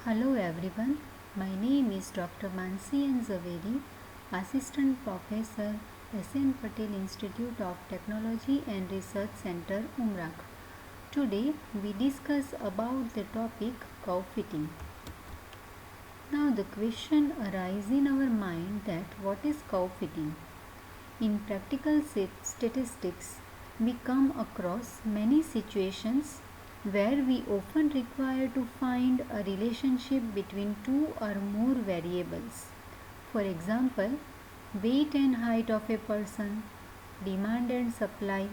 Hello everyone, my name is Dr. Mansi N. Zaveri, Assistant Professor, SN Patel Institute of Technology and Research Center, Umrang. Today we discuss about the topic curve fitting. Now the question arises in our mind that what is curve fitting? In practical statistics, we come across many situations where we often require to find a relationship between two or more variables. For example, weight and height of a person, demand and supply,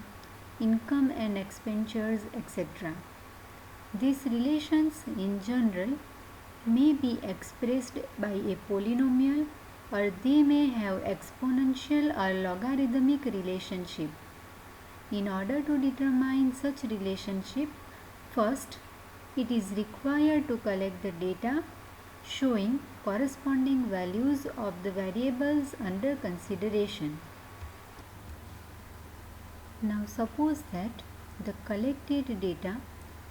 income and expenditures, etc. These relations in general may be expressed by a polynomial or they may have exponential or logarithmic relationship. In order to determine such relationship, first it is required to collect the data showing corresponding values of the variables under consideration. Now suppose that the collected data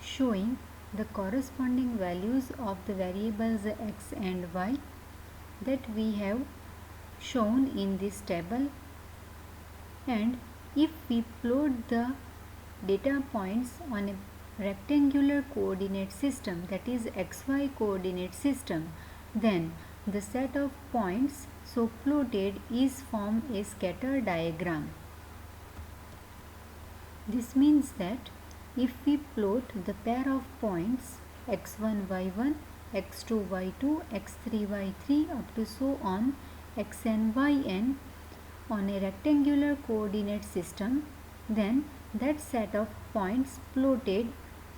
showing the corresponding values of the variables x and y that we have shown in this table, and if we plot the data points on a rectangular coordinate system, that is xy coordinate system, then the set of points so plotted is formed a scatter diagram. This means that if we plot the pair of points x1 y1, x2 y2, x3 y3 up to so on xn yn on a rectangular coordinate system, then that set of points plotted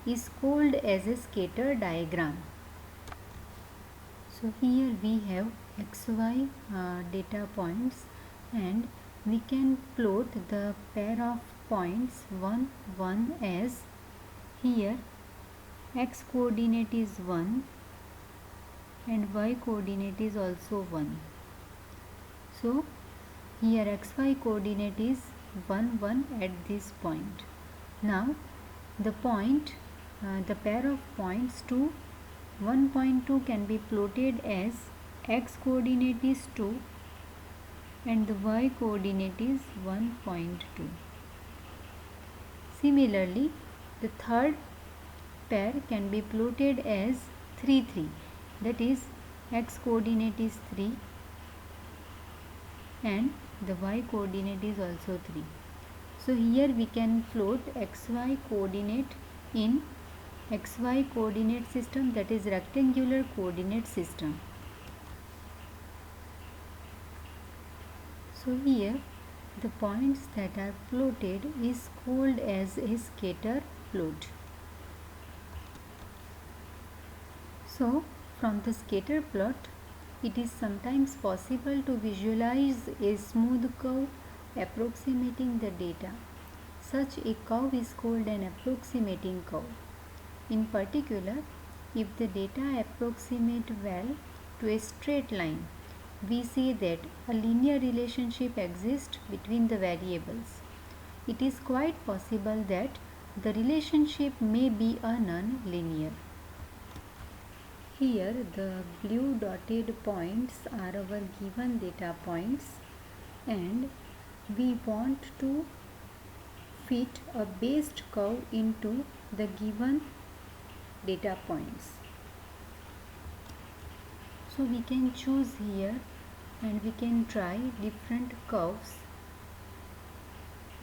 is called as a scatter diagram. So here we have xy data points and we can plot the pair of points 1 1 as here x coordinate is 1 and y coordinate is also 1. So here xy coordinate is 1 1 at this point. Now the pair of points 2 1.2 can be plotted as x coordinate is 2 and the y coordinate is 1.2. Similarly, the third pair can be plotted as 3 3, that is x coordinate is 3 and the y coordinate is also 3. So here we can plot xy coordinate in xy coordinate system, that is rectangular coordinate system. So here the points that are plotted is called as a scatter plot. So from the scatter plot, it is sometimes possible to visualize a smooth curve approximating the data. Such a curve is called an approximating curve. In particular, if the data approximate well to a straight line, we say that a linear relationship exists between the variables. It is quite possible that the relationship may be a non-linear. Here the blue dotted points are our given data points and we want to fit a based curve into the given data points. So we can choose here and we can try different curves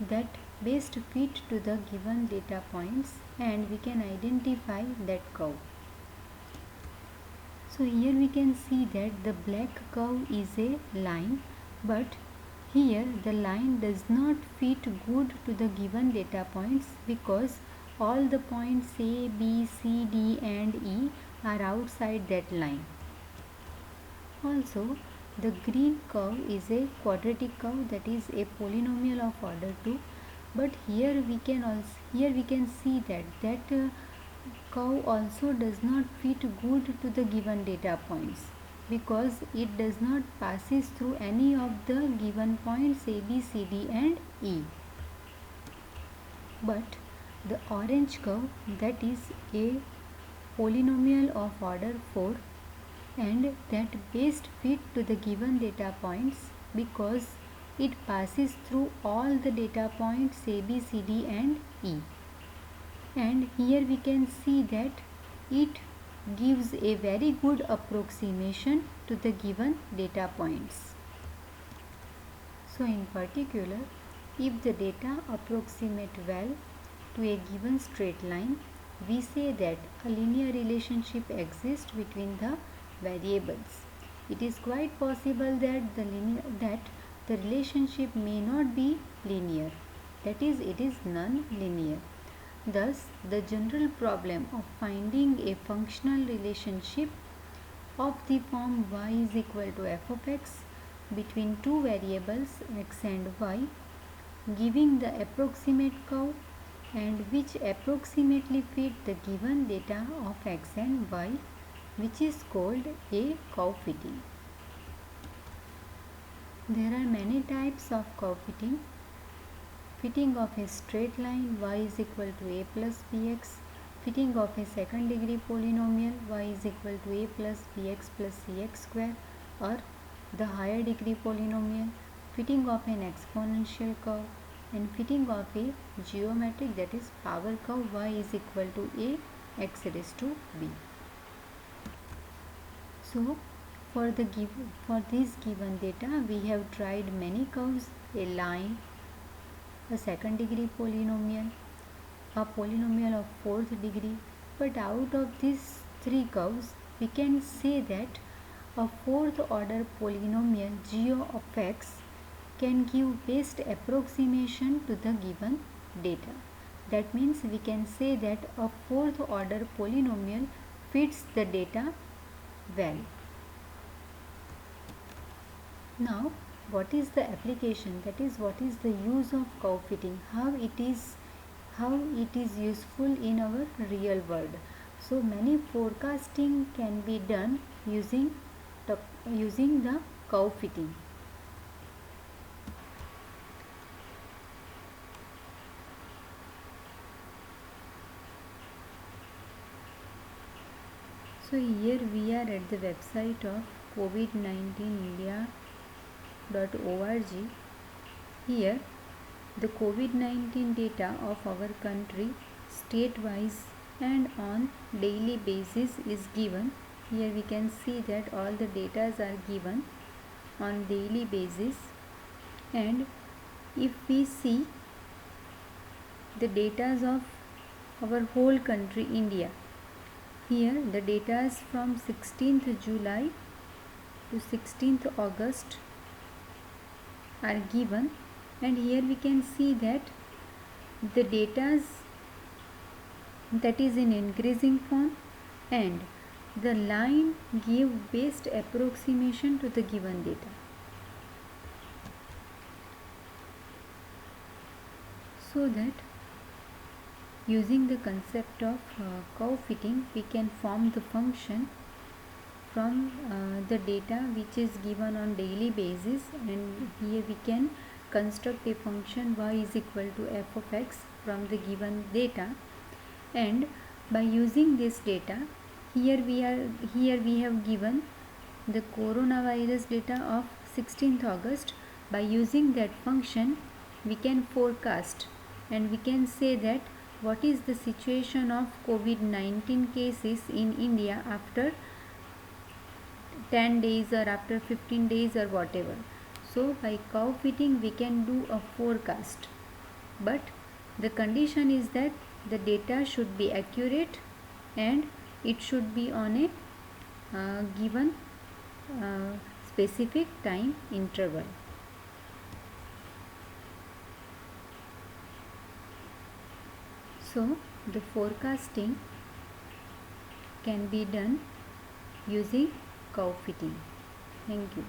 that best fit to the given data points and we can identify that curve. So here we can see that the black curve is a line, but here the line does not fit good to the given data points because all the points A, B, C, D and E are outside that line. Also, the green curve is a quadratic curve, that is a polynomial of order 2, but here we can see that curve also does not fit good to the given data points because it does not passes through any of the given points A, B, C, D and E. But the orange curve, that is a polynomial of order 4, and that best fit to the given data points because it passes through all the data points A, B, C, D and E. And here we can see that it gives a very good approximation to the given data points. So in particular, if the data approximate well to a given straight line, we say that a linear relationship exists between the variables. It is quite possible that the relationship may not be linear, that is, it is non-linear. Thus, the general problem of finding a functional relationship of the form y is equal to f of x between two variables x and y, giving the approximate curve and which approximately fit the given data of x and y, which is called a curve fitting. There are many types of curve fitting. Fitting of a straight line y is equal to a plus bx, fitting of a second degree polynomial y is equal to a plus bx plus cx square, or the higher degree polynomial, fitting of an exponential curve, and fitting of a geometric, that is power curve y is equal to a x raised to b. So for this given data we have tried many curves: a line, a second degree polynomial, a polynomial of fourth degree. But out of these three curves, we can say that a fourth order polynomial g of x can give best approximation to the given data. That means we can say that a fourth order polynomial fits the data well. Now, what is the application, that is what is the use of curve fitting, how it is useful in our real world. So many forecasting can be done using the curve fitting. So here we are at the website of covid19india.org. Here the COVID-19 data of our country state-wise and on daily basis is given. Here we can see that all the data are given on daily basis, and if we see the data of our whole country India, here the data is from 16th July to 16th August are given, and here we can see that the data that is in increasing form and the line give best approximation to the given data. So that using the concept of curve fitting, we can form the function from the data which is given on daily basis, and here we can construct a function y is equal to f of x from the given data. And by using this data, here we have given the coronavirus data of 16th August. By using that function, we can forecast and we can say that what is the situation of COVID-19 cases in India after 10 days or after 15 days or whatever. So by curve fitting we can do a forecast, but the condition is that the data should be accurate and it should be on a given specific time interval. So the forecasting can be done using curve fitting. Thank you.